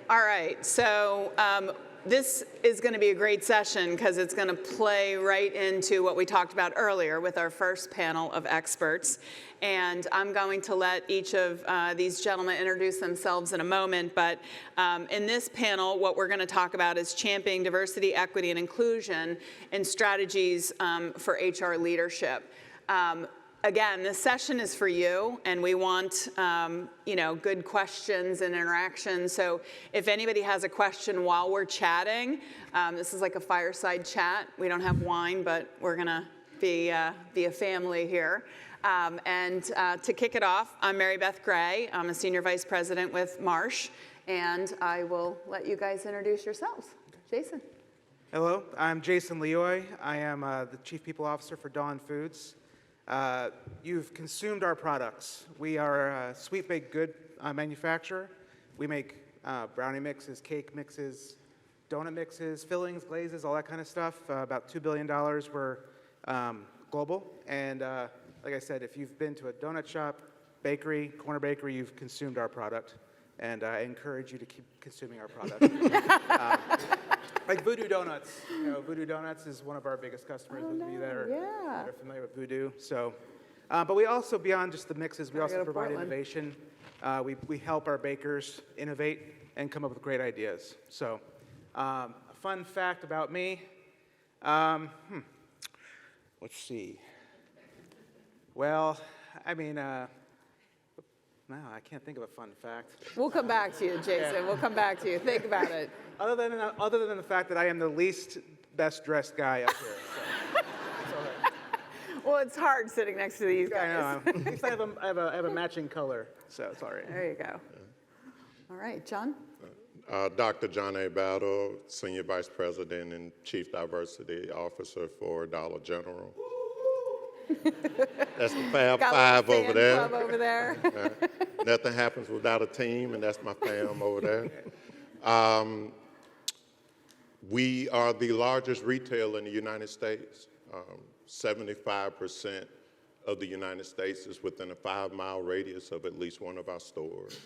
All right, so this is going to be a great session because it's going to play right into what we talked about earlier with our first panel of experts. And I'm going to let each of these gentlemen introduce themselves in a moment. But in this panel, what we're going to talk about is championing diversity, equity, and inclusion and strategies for HR leadership. Again, this session is for you, and we want good questions and interaction. So if anybody has a question while we're chatting, this is like a fireside chat. We don't have wine, but we're going to be a family here. And to kick it off, I'm Mary Beth Gray. I'm a Senior Vice President with Marsh, and I will let you guys introduce yourselves. Jason. Hello, I'm Jason Leoy. I am the Chief People Officer for Dawn Foods. You've consumed our products. We are a sweet baked good manufacturer. We make brownie mixes, cake mixes, donut mixes, fillings, glazes, all that kind of stuff. About $2 billion. We're global. And like I said, if you've been to a donut shop, bakery, corner bakery, you've consumed our product. And I encourage you to keep consuming our product. Like Voodoo Donuts. Voodoo Donuts is one of our biggest customers. Those of you that are familiar with Voodoo. So, but we also, beyond just the mixes, we also provide innovation. We help our bakers innovate and come up with great ideas. So, a fun fact about me. Let's see. Well, I mean, no, I can't think of a fun fact. We'll come back to you, Jason. Yeah. We'll come back to you. Think about it. Other than the fact that I am the least best dressed guy up here. So it's all right. Well, it's hard sitting next to these guys. I know. At least I have a matching color, so it's all right. There you go. All right, John? Dr. John A. Battle, Senior Vice President and Chief Diversity Officer for Dollar General. That's the Fab Five over there. Club over there. Nothing happens without a team, and that's my fam over there. We are the largest retailer in the United States. 75% of the United States is within a 5-mile radius of at least one of our stores.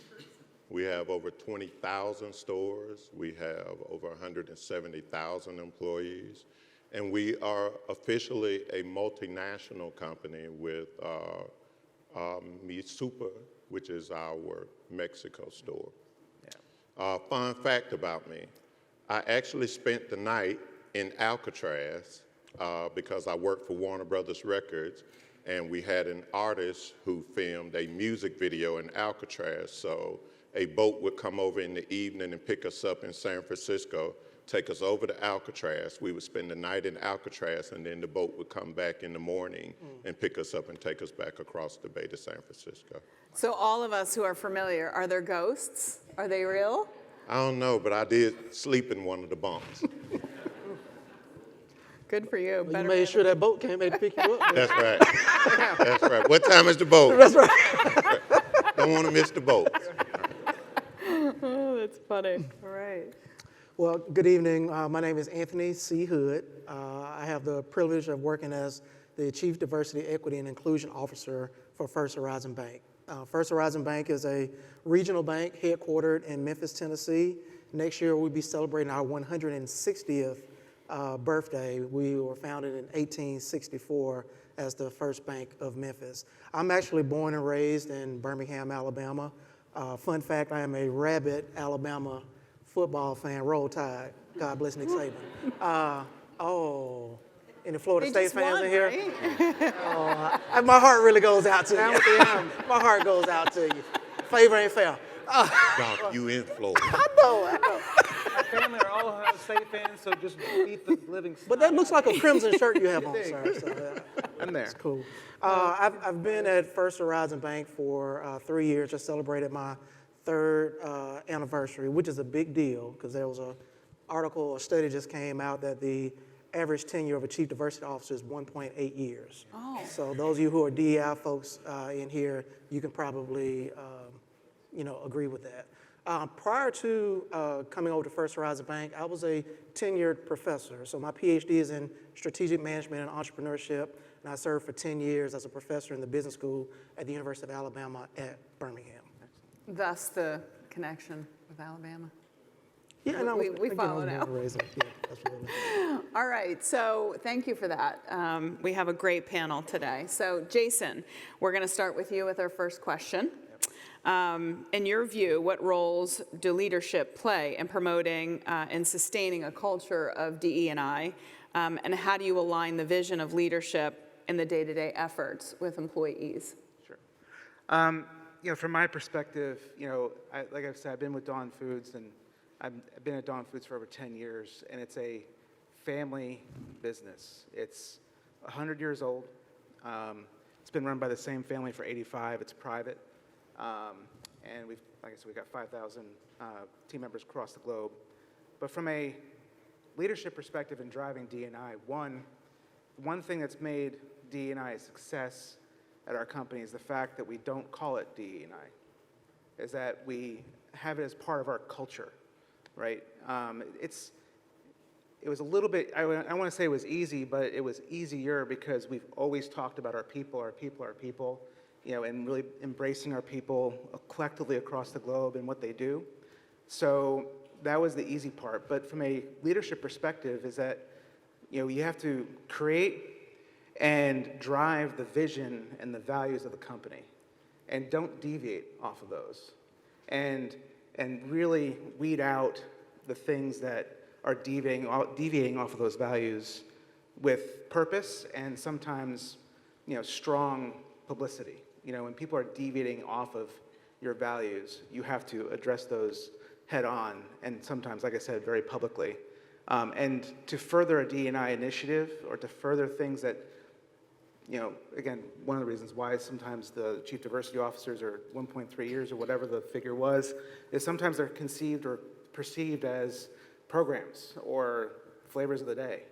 We have over 20,000 stores. We have over 170,000 employees. And we are officially a multinational company with Mi Super, which is our Mexico store. Yeah. Fun fact about me, I actually spent the night in Alcatraz because I worked for Warner Brothers Records, and we had an artist who filmed a music video in Alcatraz. So a boat would come over in the evening and pick us up in San Francisco, take us over to Alcatraz. We would spend the night in Alcatraz, and then the boat would come back in the morning and pick us up and take us back across the bay to San Francisco. So all of us who are familiar, are there ghosts? Are they real? I don't know, but I did sleep in one of the bunks. Good for you. Well, you made sure that boat came back to pick you up. That's right. That's right. What time is the boat? That's right. Don't want to miss the boat. Oh, that's funny. All right. Well, good evening. My name is Anthony C. Hood. I have the privilege of working as the Chief Diversity, Equity, and Inclusion Officer for First Horizon Bank. First Horizon Bank is a regional bank headquartered in Memphis, Tennessee. Next year, we'll be celebrating our 160th birthday. We were founded in 1864 as the first bank of Memphis. I'm actually born and raised in Birmingham, Alabama. Fun fact, I am a rabid Alabama football fan. Roll Tide. God bless Nick Saban. Any Florida State fans in here? Right? My heart really goes out to you. My heart goes out to you. Favor ain't fair. Doc, you in Florida. I know. My family are all State fans, so just beat the living. But that looks like a crimson shirt you have on, sir. So, I'm there. That's cool. I've been at First Horizon Bank for 3 years. Just celebrated my third anniversary, which is a big deal because there was a study just came out that the average tenure of a chief diversity officer is 1.8 years. Oh. So those of you who are DEI folks in here, you can probably agree with that. Prior to coming over to First Horizon Bank, I was a tenured professor. So my PhD is in strategic management and entrepreneurship, and I served for 10 years as a professor in the business school at the University of Alabama at Birmingham. Thus the connection with Alabama. Yeah, no, We again, I follow was born now. and raised yeah, that's really All right, so thank you for that. We have a great panel today. So Jason, we're going to start with you with our first question. In your view, what roles do leadership play in promoting and sustaining a culture of DE&I, and how do you align the vision of leadership in the day-to-day efforts with employees? Sure. From my perspective, like I've said, I've been with Dawn Foods, and I've been at Dawn Foods for over 10 years, and it's a family business. It's 100 years old. It's been run by the same family for 85. It's private. And like I said, we've got 5,000 team members across the globe. But from a leadership perspective in driving D&I, one thing that's made D&I a success at our company is the fact that we don't call it DE&I, is that we have it as part of our culture, right? It was a little bit, I want to say it was easy, but it was easier because we've always talked about our people, and really embracing our people collectively across the globe and what they do. So that was the easy part. But from a leadership perspective is that, you have to create and drive the vision and the values of the company, and don't deviate off of those, and really weed out the things that are deviating off of those values with purpose and sometimes, strong publicity. When people are deviating off of your values, you have to address those head on, and sometimes, like I said, very publicly. And to further a D&I initiative, or to further things that, again, one of the reasons why sometimes the chief diversity officers are 1.3 years or whatever the figure was, is sometimes they're conceived or perceived as programs or flavors of the day.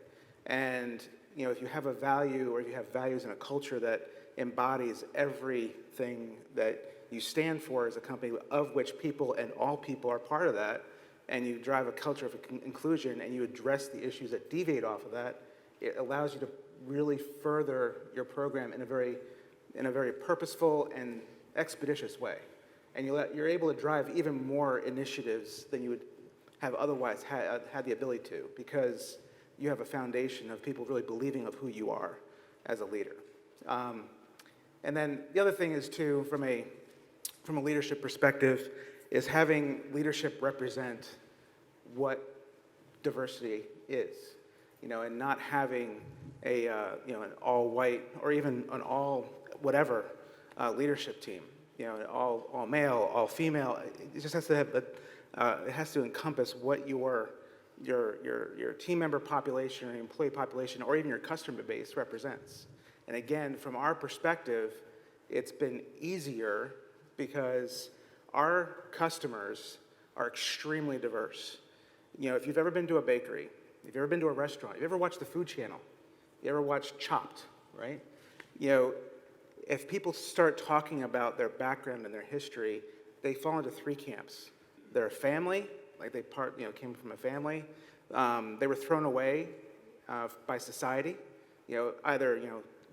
And, if you have a value, or if you have values in a culture that embodies everything that you stand for as a company, of which people and all people are part of that, and you drive a culture of inclusion, and you address the issues that deviate off of that, it allows you to really further your program in a very purposeful and expeditious way. And you're able to drive even more initiatives than you would have otherwise had the ability to, because you have a foundation of people really believing of who you are as a leader. And then the other thing is, too, from a leadership perspective, is having leadership represent what diversity is, and not having an all-white or even an all-whatever leadership team, an all male, all female. It just has to have it has to encompass what your team member population, or your employee population, or even your customer base represents. And again, from our perspective, it's been easier because our customers are extremely diverse. If you've ever been to a bakery, if you've ever been to a restaurant, if you ever watched the Food Channel, you ever watched Chopped, right? If people start talking about their background and their history, they fall into three camps. They're a family, like they came from a family. They were thrown away by society, either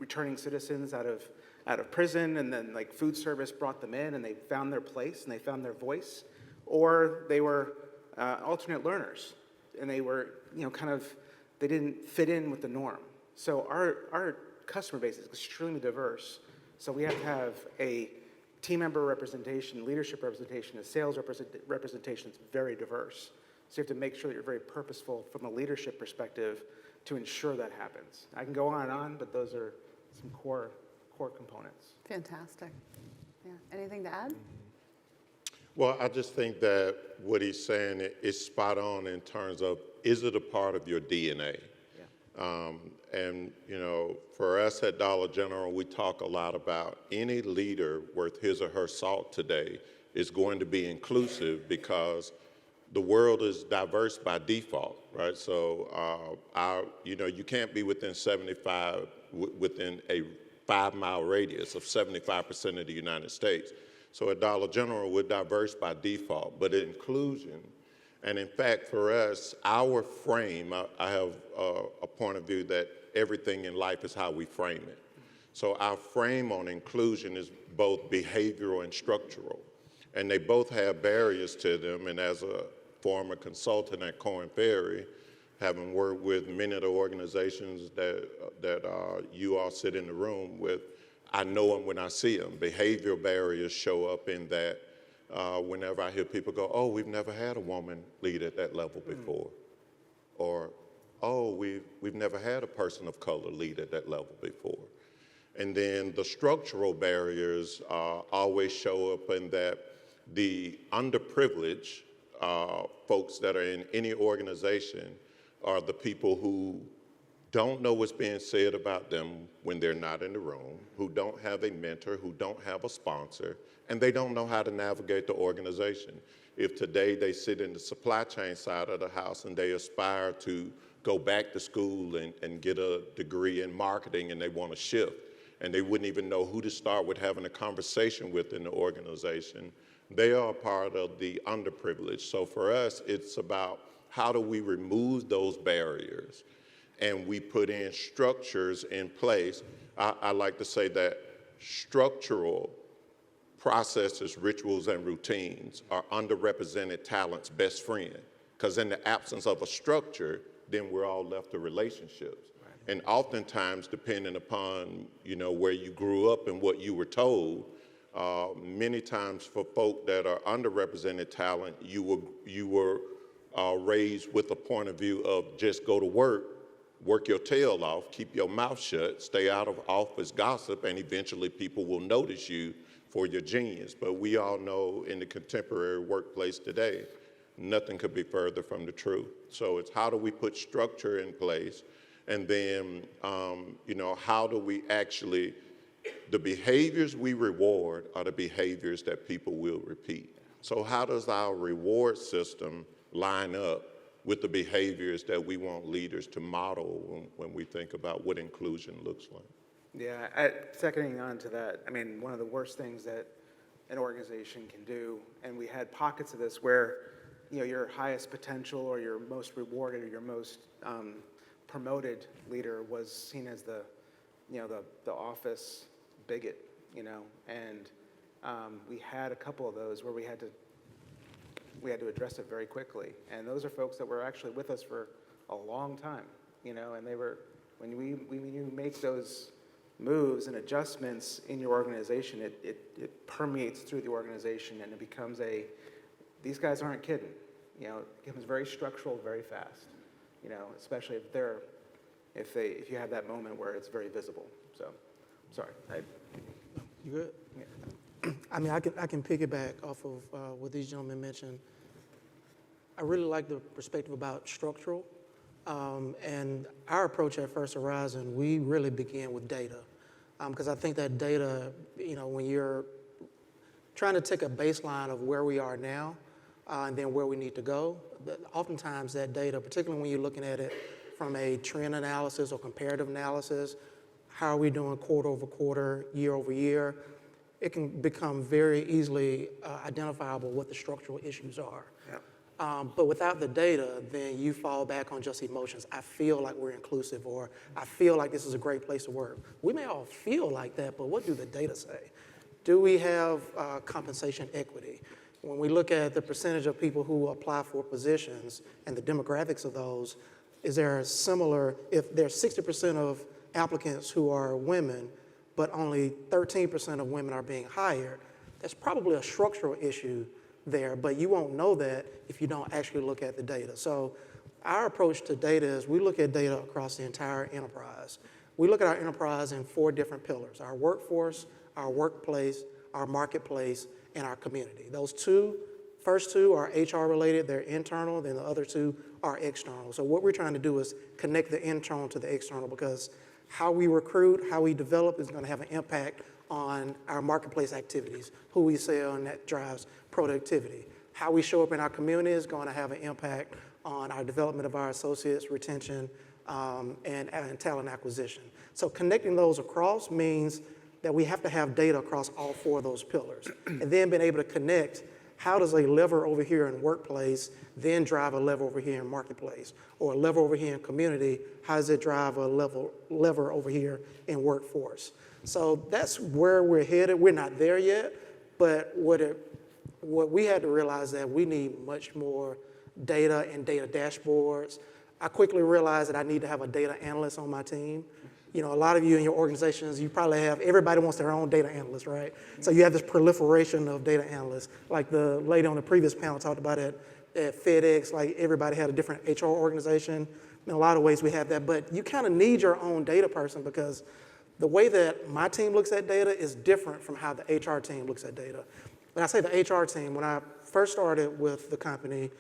returning citizens out of prison, and then like food service brought them in, and they found their place and they found their voice, or they were alternate learners, and they were they didn't fit in with the norm. So our customer base is extremely diverse. So we have to have a team member representation, leadership representation, a sales representation that's very diverse. So you have to make sure that you're very purposeful from a leadership perspective to ensure that happens. I can go on and on, but those are some core components. Fantastic. Yeah. Anything to add? Well, I just think that what he's saying is spot on in terms of, is it a part of your DNA? Yeah. And, for us at Dollar General, we talk a lot about any leader worth his or her salt today is going to be inclusive, because the world is diverse by default, right? So, you can't be within within a 5-mile radius of 75% of the United States. So at Dollar General, we're diverse by default, but inclusion. And in fact, for us, our frame, I have a point of view that everything in life is how we frame it. So our frame on inclusion is both behavioral and structural, and they both have barriers to them. And as a former consultant at Korn Ferry, having worked with many of the organizations that you all sit in the room with, I know them when I see them. Behavioral barriers show up in that whenever I hear people go, oh, we've never had a woman lead at that level before. Or, oh, we've never had a person of color lead at that level before. And then the structural barriers always show up in that the underprivileged folks that are in any organization are the people who don't know what's being said about them when they're not in the room, who don't have a mentor, who don't have a sponsor, and they don't know how to navigate the organization. If today they sit in the supply chain side of the house and they aspire to go back to school and get a degree in marketing and they want to shift, and they wouldn't even know who to start with having a conversation with in the organization, they are a part of the underprivileged. So for us, it's about how do we remove those barriers, and we put in structures in place. I like to say that structural processes, rituals, and routines are underrepresented talent's best friend, because in the absence of a structure, then we're all left to relationships. And oftentimes, depending upon where you grew up and what you were told, many times for folk that are underrepresented talent, you were raised with a point of view of just go to work your tail off, keep your mouth shut, stay out of office gossip, and eventually people will notice you for your genius. But we all know in the contemporary workplace today, nothing could be further from the truth. So it's how do we put structure in place, and then how do we actually, the behaviors we reward are the behaviors that people will repeat. So how does our reward system line up with the behaviors that we want leaders to model when we think about what inclusion looks like? Yeah, seconding on to that, I mean, one of the worst things that an organization can do, and we had pockets of this where, your highest potential or your most rewarded or your most promoted leader was seen as the office bigot, and we had a couple of those where we had to address it very quickly. And those are folks that were actually with us for a long time, and they were, when you make those moves and adjustments in your organization, it permeates through the organization, and it becomes these guys aren't kidding. It becomes very structural very fast, especially if you have that moment where it's very visible. So, sorry. You good? Yeah. I mean, I can piggyback off of what these gentlemen mentioned. I really like the perspective about structural. And our approach at First Horizon, we really begin with data. Because I think that data, when you're trying to take a baseline of where we are now and then where we need to go, oftentimes that data, particularly when you're looking at it from a trend analysis or comparative analysis, how are we doing quarter over quarter, year over year, it can become very easily identifiable what the structural issues are. Yep. But without the data, then you fall back on just emotions. I feel like we're inclusive, or I feel like this is a great place to work. We may all feel like that, but what do the data say? Do we have compensation equity? When we look at the percentage of people who apply for positions and the demographics of those, is there a similar, if there's 60% of applicants who are women, but only 13% of women are being hired, that's probably a structural issue there, but you won't know that if you don't actually look at the data. So our approach to data is we look at data across the entire enterprise. We look at our enterprise in 4 different pillars: our workforce, our workplace, our marketplace, and our community. Those first two are HR related, they're internal, then the other 2 are external. So what we're trying to do is connect the internal to the external, because how we recruit, how we develop is gonna have an impact on our marketplace activities, who we sell, and that drives productivity. How we show up in our community is going to have an impact on our development of our associates, retention, and talent acquisition. So connecting those across means that we have to have data across all 4 of those pillars. And then being able to connect, how does a lever over here in workplace then drive a lever over here in marketplace? Or a lever over here in community, how does it drive a lever over here in workforce? So that's where we're headed. We're not there yet, but what we had to realize that we need much more data and data dashboards. I quickly realized that I need to have a data analyst on my team. You know, a lot of you in your organizations, you probably have, everybody wants their own data analyst, right? So you have this proliferation of data analysts. Like the lady on the previous panel talked about it at FedEx, like everybody had a different HR organization. In a lot of ways we have that, but you kind of need your own data person because the way that my team looks at data is different from how the HR team looks at data. When I say the HR team, when I first started with the company,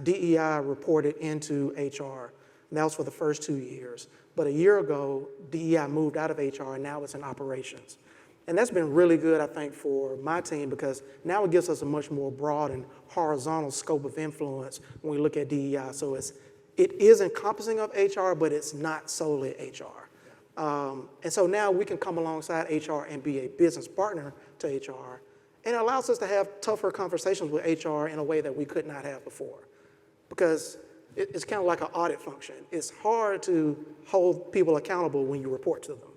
DEI reported into HR, and that was for the first 2 years. But a year ago, DEI moved out of HR, and now it's in operations. And that's been really good, I think, for my team because now it gives us a much more broad and horizontal scope of influence when we look at DEI. So it is encompassing of HR, but it's not solely HR. And so now we can come alongside HR and be a business partner to HR. And it allows us to have tougher conversations with HR in a way that we could not have before. Because it's kind of like an audit function. It's hard to hold people accountable when you report to them.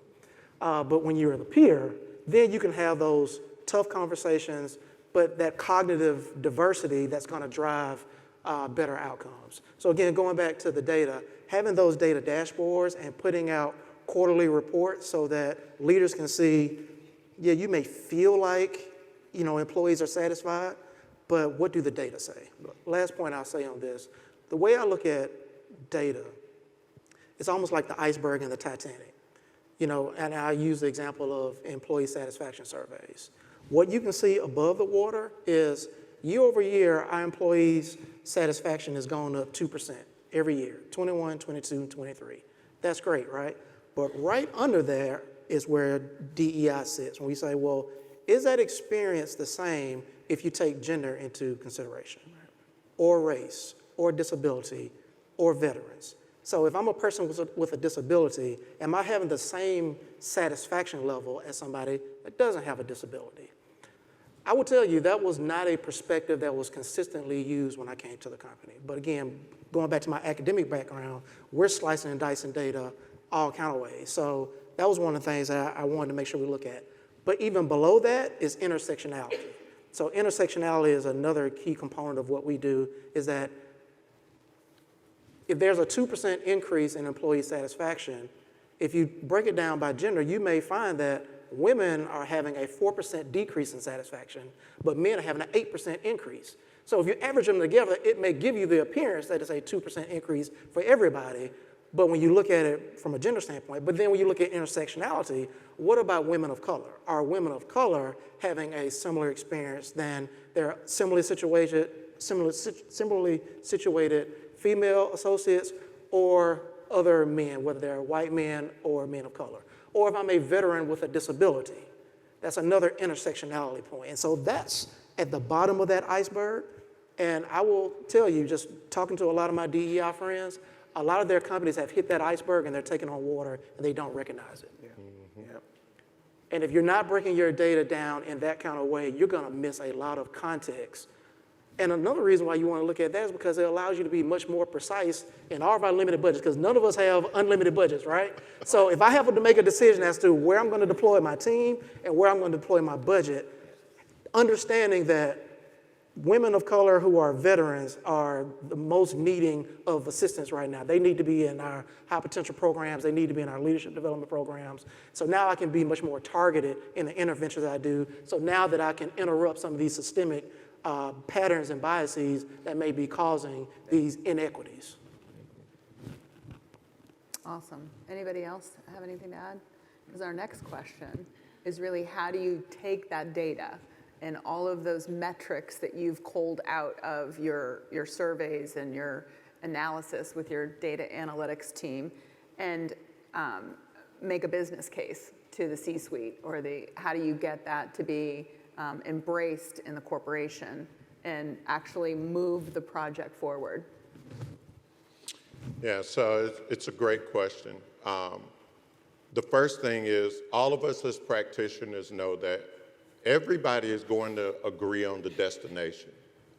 But when you're the peer, then you can have those tough conversations, but that cognitive diversity that's going to drive better outcomes. So again, going back to the data, having those data dashboards and putting out quarterly reports so that leaders can see, yeah, you may feel like, you know, employees are satisfied, but what do the data say? Last point I'll say on this, the way I look at data, it's almost like the iceberg in the Titanic. You know, and I use the example of employee satisfaction surveys. What you can see above the water is year over year, our employees' satisfaction has gone up 2% every year, 21, 22, 23. That's great, right? But right under there is where DEI sits. When we say, well, is that experience the same if you take gender into consideration, or race, or disability, or veterans? So if I'm a person with a disability, am I having the same satisfaction level as somebody that doesn't have a disability? I will tell you that was not a perspective that was consistently used when I came to the company. But again, going back to my academic background, we're slicing and dicing data all kind of ways. So that was one of the things that I wanted to make sure we look at. But even below that is intersectionality. So intersectionality is another key component of what we do, is that if there's a 2% increase in employee satisfaction, if you break it down by gender, you may find that women are having a 4% decrease in satisfaction, but men are having an 8% increase. So if you average them together, it may give you the appearance that it's a 2% increase for everybody, but when you look at it from a gender standpoint, but then when you look at intersectionality, what about women of color? Are women of color having a similar experience than their similarly situated female associates or other men, whether they're white men or men of color? Or if I'm a veteran with a disability, that's another intersectionality point. And so that's at the bottom of that iceberg. And I will tell you, just talking to a lot of my DEI friends, a lot of their companies have hit that iceberg and they're taking on water and they don't recognize it. Yeah. Mm-hmm. Yep. And if you're not breaking your data down in that kind of way, you're going to miss a lot of context. And another reason why you want to look at that is because it allows you to be much more precise in all of our limited budgets, because none of us have unlimited budgets, right? So if I have to make a decision as to where I'm going to deploy my team and where I'm going to deploy my budget, understanding that women of color who are veterans are the most needing of assistance right now. They need to be in our high potential programs. They need to be in our leadership development programs. So now I can be much more targeted in the interventions I do. So now that I can interrupt some of these systemic patterns and biases that may be causing these inequities. Awesome. Anybody else have anything to add? Because our next question is really, how do you take that data and all of those metrics that you've culled out of your surveys and your analysis with your data analytics team and make a business case to the C-suite, or how do you get that to be embraced in the corporation and actually move the project forward? Yeah, so it's a great question. The first thing is, all of us as practitioners know that everybody is going to agree on the destination,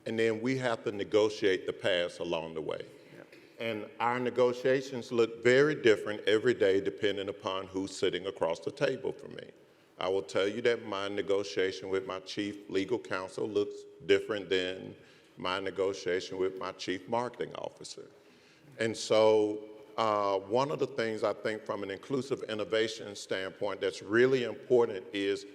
and then we have to negotiate the paths along the way. Yeah. And our negotiations look very different every day depending upon who's sitting across the table from me. I will tell you that my negotiation with my chief legal counsel looks different than my negotiation with my chief marketing officer. And so one of the things I think from an inclusive innovation standpoint that's really important is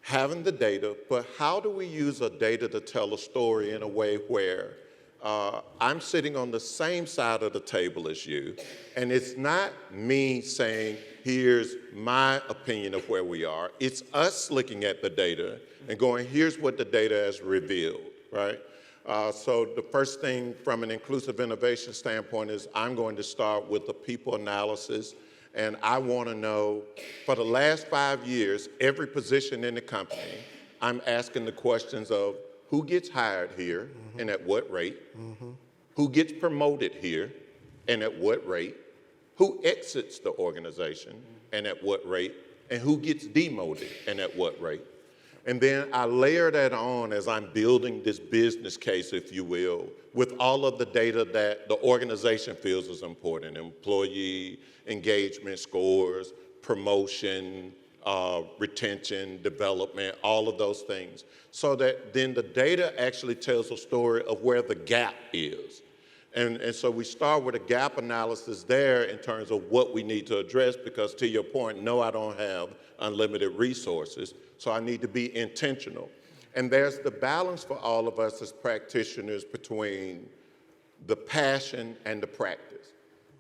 having the data, but how do we use the data to tell a story in a way where I'm sitting on the same side of the table as you, and it's not me saying, here's my opinion of where we are. It's us looking at the data and going, here's what the data has revealed, right? So the first thing from an inclusive innovation standpoint is I'm going to start with the people analysis, and I want to know, for the last 5 years, every position in the company, I'm asking the questions of who gets hired here and at what rate, who gets promoted here and at what rate, who exits the organization and at what rate, and who gets demoted and at what rate. And then I layer that on as I'm building this business case, if you will, with all of the data that the organization feels is important: employee engagement scores, promotion, retention, development, all of those things. So that then the data actually tells a story of where the gap is. And so we start with a gap analysis there in terms of what we need to address, because to your point, no, I don't have unlimited resources, so I need to be intentional. And there's the balance for all of us as practitioners between the passion and the practice.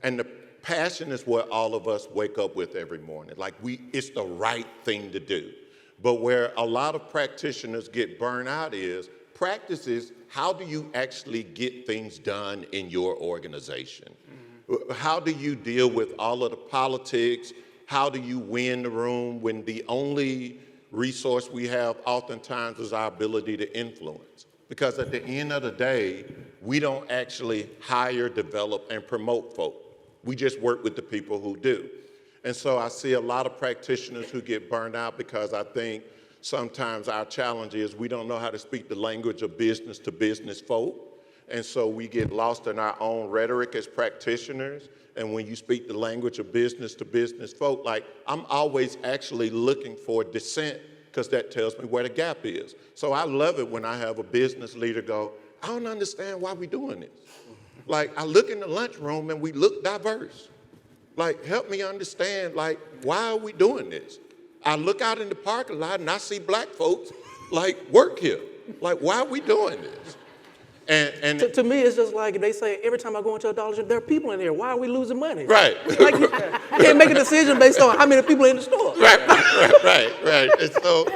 And the passion is what all of us wake up with every morning. Like it's the right thing to do. But where a lot of practitioners get burned out is practice is how do you actually get things done in your organization? How do you deal with all of the politics? How do you win the room when the only resource we have oftentimes is our ability to influence? Because at the end of the day, we don't actually hire, develop, and promote folk. We just work with the people who do. And so I see a lot of practitioners who get burned out because I think sometimes our challenge is we don't know how to speak the language of business to business folk. And so we get lost in our own rhetoric as practitioners. And when you speak the language of business to business folk, like I'm always actually looking for dissent because that tells me where the gap is. So I love it when I have a business leader go, I don't understand why we're doing this. Like I look in the lunchroom and we look diverse. Like help me understand, like why are we doing this? I look out in the parking lot and I see black folks like work here. Like why are we doing this? And To me, it's just like they say every time I go into a Dollar Tree, there are people in here. Why are we losing money? right. Like you can't make a decision based on how many people in the store. Right. And so,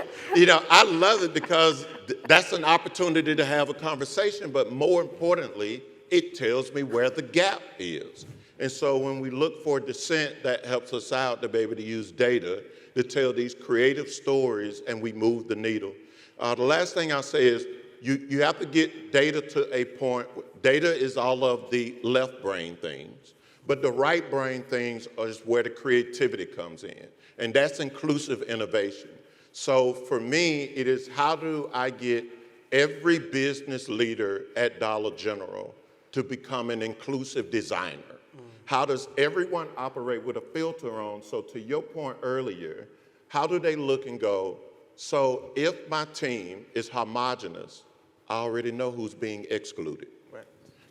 I love it because that's an opportunity to have a conversation, but more importantly, it tells me where the gap is. And so when we look for dissent, that helps us out to be able to use data to tell these creative stories, and we move the needle. The last thing I'll say is you have to get data to a point. Data is all of the left brain things, but the right brain things is where the creativity comes in, and that's inclusive innovation. So for me, it is how do I get every business leader at Dollar General to become an inclusive designer? How does everyone operate with a filter on? So to your point earlier, how do they look and go, so if my team is homogenous, I already know who's being excluded.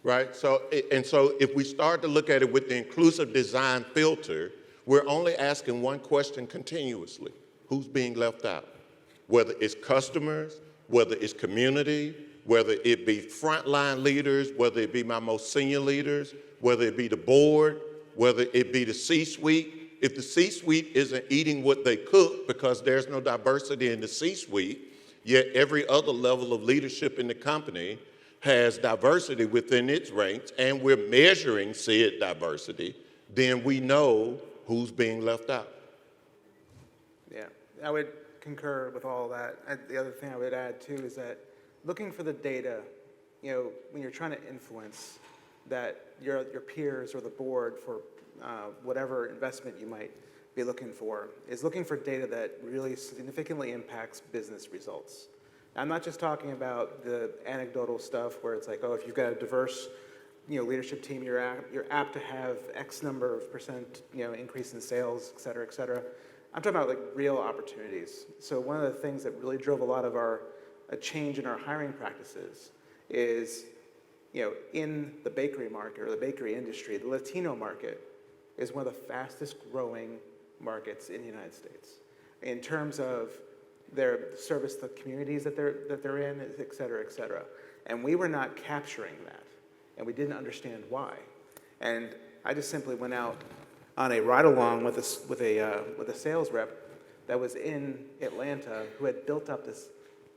Right? So if we start to look at it with the inclusive design filter, we're only asking one question continuously: who's being left out? Whether it's customers, whether it's community, whether it be frontline leaders, whether it be my most senior leaders, whether it be the board, whether it be the C-suite. If the C-suite isn't eating what they cook because there's no diversity in the C-suite, yet every other level of leadership in the company has diversity within its ranks, and we're measuring said diversity, then we know who's being left out. Yeah, I would concur with all that. The other thing I would add too is that looking for the data, when you're trying to influence that your peers or the board for whatever investment you might be looking for, is looking for data that really significantly impacts business results. I'm not just talking about the anecdotal stuff where it's like, oh, if you've got a diverse leadership team, you're apt to have X number of percent increase in sales, et cetera, et cetera. I'm talking about like real opportunities. So one of the things that really drove a lot of a change in our hiring practices is, in the bakery market or the bakery industry, the Latino market is one of the fastest growing markets in the United States in terms of their service to the communities that they're in, et cetera, et cetera. And we were not capturing that, and we didn't understand why. And I just simply went out on a ride-along with a sales rep that was in Atlanta who had built up this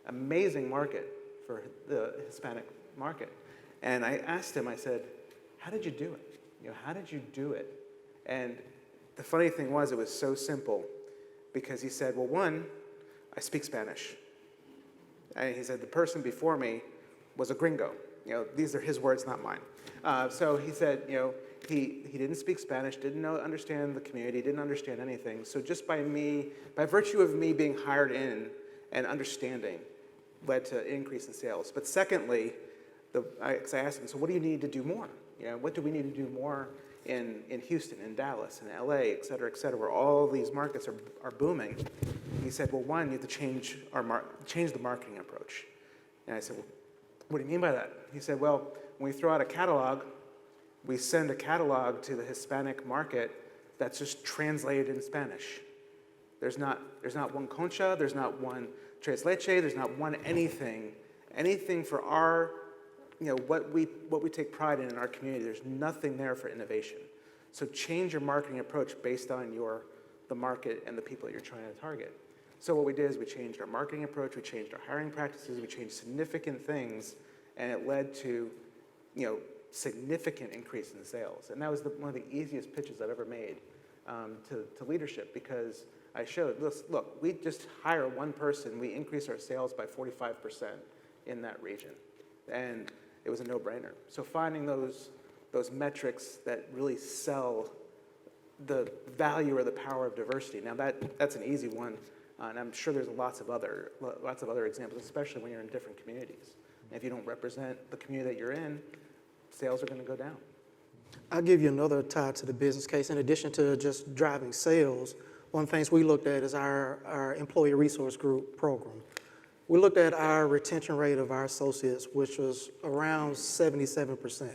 amazing market for the Hispanic market. And I asked him, I said, how did you do it? How did you do it? And the funny thing was, it was so simple, because he said, well, one, I speak Spanish. And he said, the person before me was a gringo. These are his words, not mine. So he said, he didn't speak Spanish, didn't understand the community, didn't understand anything. So just by virtue of me being hired in and understanding, led to an increase in sales. But secondly, because I asked him, so what do you need to do more? What do we need to do more in Houston, in Dallas, in LA, et cetera, where all these markets are booming? He said, well, one, you have to change the marketing approach. And I said, well, what do you mean by that? He said, well, when we throw out a catalog, we send a catalog to the Hispanic market that's just translated in Spanish. There's not one concha, there's not one tres leche, there's not one anything for our, what we take pride in our community. There's nothing there for innovation. So change your marketing approach based on the market and the people that you're trying to target. So what we did is we changed our marketing approach, we changed our hiring practices, we changed significant things, and it led to, significant increase in sales. And that was one of the easiest pitches I've ever made to leadership, because I showed, look, we just hire one person, we increase our sales by 45% in that region. And it was a no-brainer. So finding those metrics that really sell the value or the power of diversity. Now that's an easy one, and I'm sure there's lots of other examples, especially when you're in different communities. And if you don't represent the community that you're in, sales are going to go down. I'll give you another tie to the business case. In addition to just driving sales, one of the things we looked at is our employee resource group program. We looked at our retention rate of our associates, which was around 77%.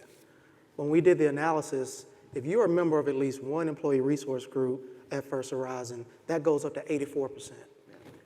When we did the analysis, if you're a member of at least one employee resource group at First Horizon, that goes up to 84%.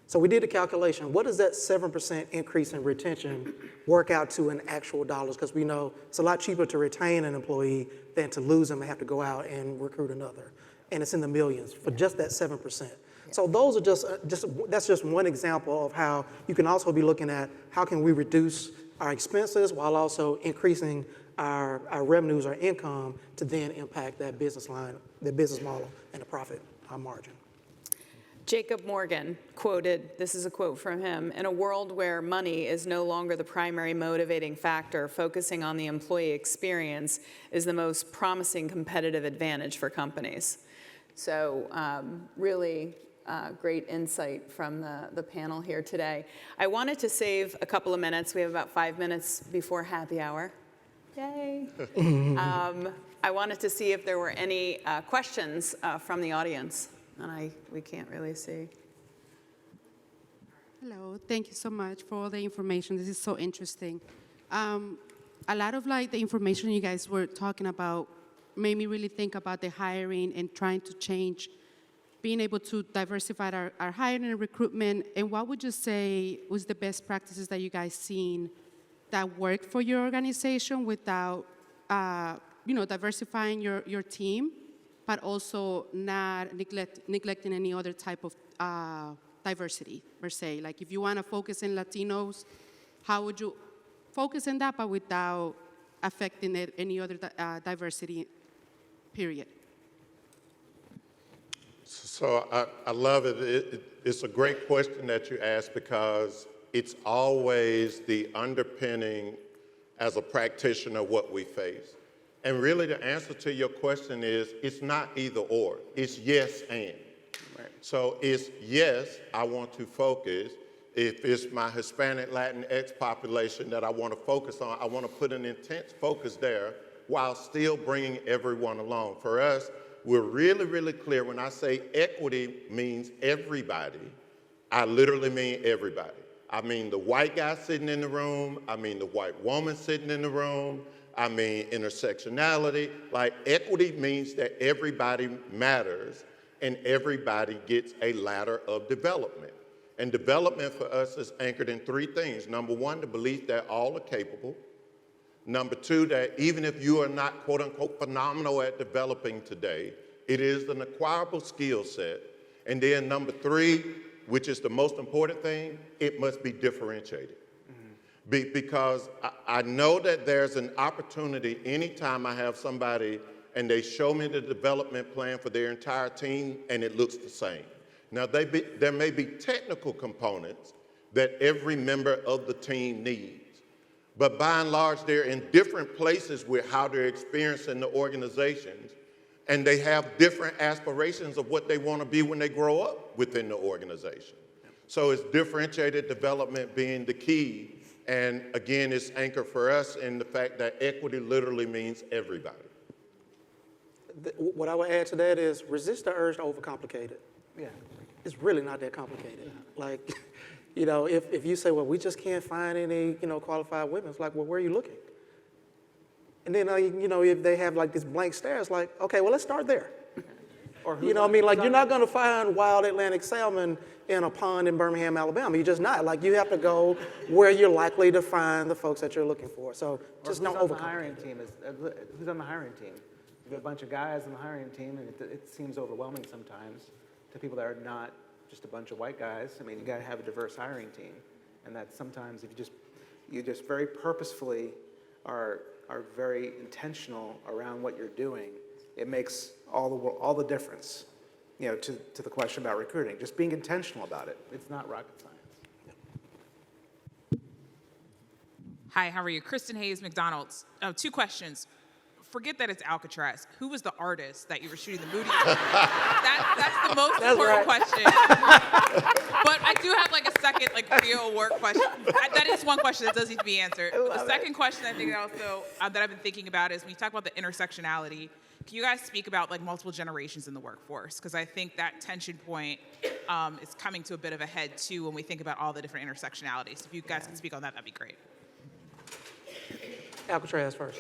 So we did the calculation. What does that 7% increase in retention work out to in actual dollars? Because we know it's a lot cheaper to retain an employee than to lose them and have to go out and recruit another. And it's in the millions for just that 7%. So those are that's just one example of how you can also be looking at how can we reduce our expenses while also increasing our revenues or income to then impact that business line, the business model, and the profit margin. Jacob Morgan quoted, this is a quote from him, "In a world where money is no longer the primary motivating factor, focusing on the employee experience is the most promising competitive advantage for companies." So really great insight from the panel here today. I wanted to save a couple of minutes. We have about 5 minutes before happy hour. Yay. I wanted to see if there were any questions from the audience. And we can't really see. Hello, thank you so much for all the information. This is so interesting. A lot of the information you guys were talking about made me really think about the hiring and trying to change, being able to diversify our hiring and recruitment. And what would you say was the best practices that you guys seen that worked for your organization without, diversifying your team, but also not neglecting any other type of diversity, per se? Like if you want to focus in Latinos, how would you focus on that, but without affecting any other diversity, period? So I love it. It's a great question that you ask, because it's always the underpinning as a practitioner what we face. And really the answer to your question is it's not either or, it's yes and. Right. So it's yes, I want to focus. If it's my Hispanic Latinx population that I want to focus on, I want to put an intense focus there while still bringing everyone along. For us, we're really, really clear. When I say equity means everybody, I literally mean everybody. I mean the white guy sitting in the room, I mean the white woman sitting in the room, I mean intersectionality. Like equity means that everybody matters and everybody gets a ladder of development. And development for us is anchored in three things. Number one, the belief that all are capable. Number two, that even if you are not quote unquote phenomenal at developing today, it is an acquirable skill set. And then number three, which is the most important thing, it must be differentiated. Because I know that there's an opportunity anytime I have somebody and they show me the development plan for their entire team and it looks the same. Now, there may be technical components that every member of the team needs. But by and large, they're in different places with how they're experiencing the organizations, and they have different aspirations of what they want to be when they grow up within the organization. So it's differentiated development being the key, and again, it's anchored for us in the fact that equity literally means everybody. What I would add to that is resist the urge to overcomplicate it. Yeah. It's really not that complicated. Like, you know, if you say, well, we just can't find any, you know, qualified women, it's like, well, where are you looking? And then, you know, if they have like this blank stare, it's like, okay, well, let's start there. Or You know what I mean? Like, you're not going to find wild Atlantic salmon in a pond in Birmingham, Alabama. You're just not. Like, you have to go where you're likely to find the folks that you're looking for. So just don't who's on the overcomplicate hiring it. team? Who's on the hiring team? You've got a bunch of guys on the hiring team, and it seems overwhelming sometimes to people that are not just a bunch of white guys. I mean, you got to have a diverse hiring team, and that sometimes if you just very purposefully are very intentional around what you're doing, it makes all the difference. You know, to the question about recruiting, just being intentional about it. It's not rocket science. Hi, how are you? Kristen Hayes, McDonald's. Oh, 2 questions. Forget that it's Alcatraz. Who was the artist that you were shooting the movie with? That's the most important question. But I do have like a second like real work question. That is one question that does need to be answered. But the second question I think also that I've been thinking about is when you talk about the intersectionality, can you guys speak about like multiple generations in the workforce? Because I think that tension point is coming to a bit of a head too when we think about all the different intersectionalities. If you guys can speak on that, that'd be great. Alcatraz first.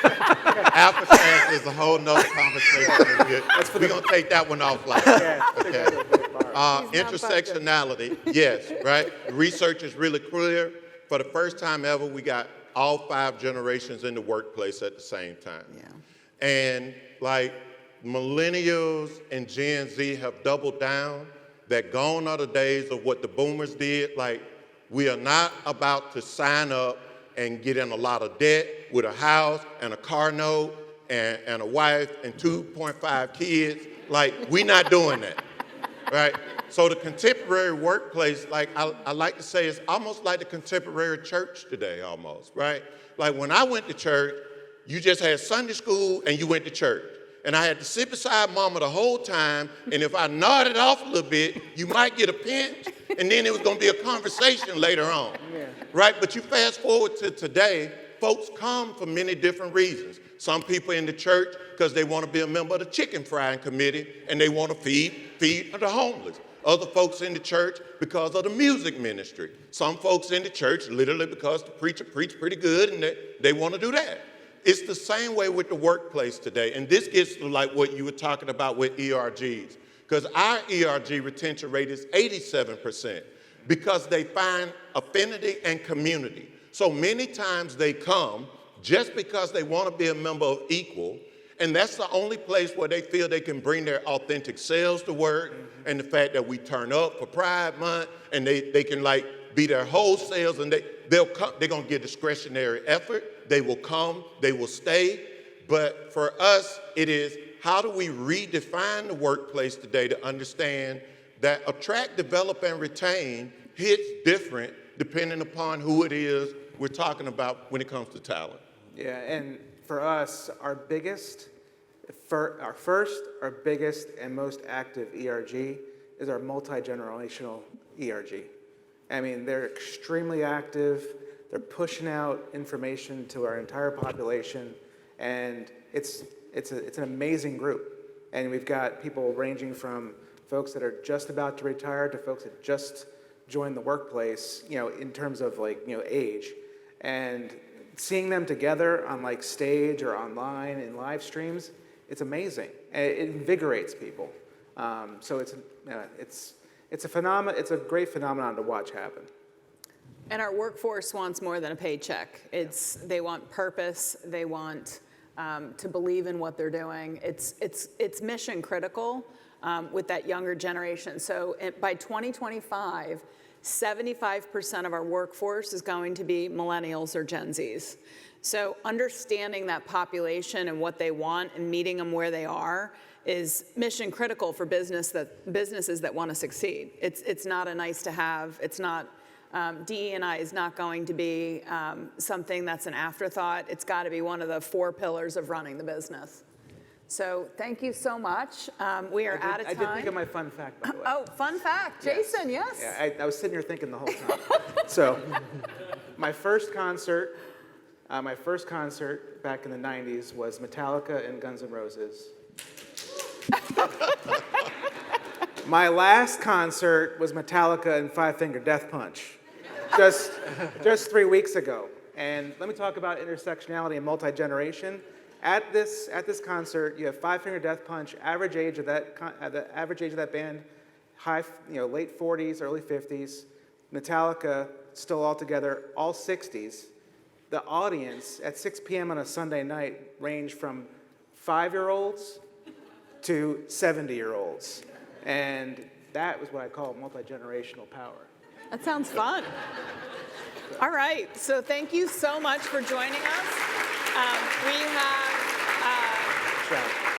Alcatraz is a whole nother conversation. We're going to take that one offline. Okay. Intersectionality, yes, right? The research is really clear. For the first time ever, we got all 5 generations in the workplace at the same time. Yeah. And like millennials and Gen Z have doubled down, that gone are the days of what the boomers did. Like, we are not about to sign up and get in a lot of debt with a house and a car note and a wife and 2.5 kids. Like, we're not doing that, right? So the contemporary workplace, like I like to say, is almost like the contemporary church today almost, right? Like when I went to church, you just had Sunday school and you went to church. And I had to sit beside mama the whole time, and if I nodded off a little bit, you might get a pinch, and then it was gonna be a conversation later on, right? But you fast forward to today, folks come for many different reasons. Some people in the church because they want to be a member of the chicken frying committee and they want to feed the homeless. Other folks in the church because of the music ministry. Some folks in the church literally because the preacher preached pretty good and they want to do that. It's the same way with the workplace today. And this gets to like what you were talking about with ERGs. Because our ERG retention rate is 87% because they find affinity and community. So many times they come just because they want to be a member of Equal, and that's the only place where they feel they can bring their authentic selves to work, and the fact that we turn up for Pride Month, and they can like be their whole selves, and they'll come, they're gonna get discretionary effort, they will come, they will stay. But for us, it is how do we redefine the workplace today to understand that attract, develop, and retain hits different depending upon who it is we're talking about when it comes to talent. Yeah, and for us, our first, our biggest, and most active ERG is our multi-generational ERG. I mean, they're extremely active. They're pushing out information to our entire population, and it's an amazing group. And we've got people ranging from folks that are just about to retire to folks that just join the workplace, in terms of age. And seeing them together on stage or online in live streams, it's amazing. And it invigorates people. So it's a great phenomenon to watch happen. And our workforce wants more than a paycheck. They want purpose. They want to believe in what they're doing. It's mission critical with that younger generation. So by 2025, 75% of our workforce is going to be millennials or Gen Zs. So understanding that population and what they want and meeting them where they are is mission critical for businesses that want to succeed. It's not a nice to have. It's not. DE&I is not going to be something that's an afterthought. It's got to be one of the 4 pillars of running the business. So thank you so much. We are out of time. I did think of my fun fact, by the way. Oh, fun fact. Jason, yes. Yeah, I was sitting here thinking the whole time. So my first concert back in the 90s was Metallica and Guns N' Roses. My last concert was Metallica and Five Finger Death Punch, just 3 weeks ago. And let me talk about intersectionality and multi-generation. At this concert, you have Five Finger Death Punch. The average age of that band, late 40s, early 50s. Metallica, still all together, all 60s. The audience at 6 p.m. on a Sunday night ranged from 5-year-olds to 70-year-olds. And that was what I call multi-generational power. That sounds fun. All right, so thank you so much for joining us. We have... Ciao.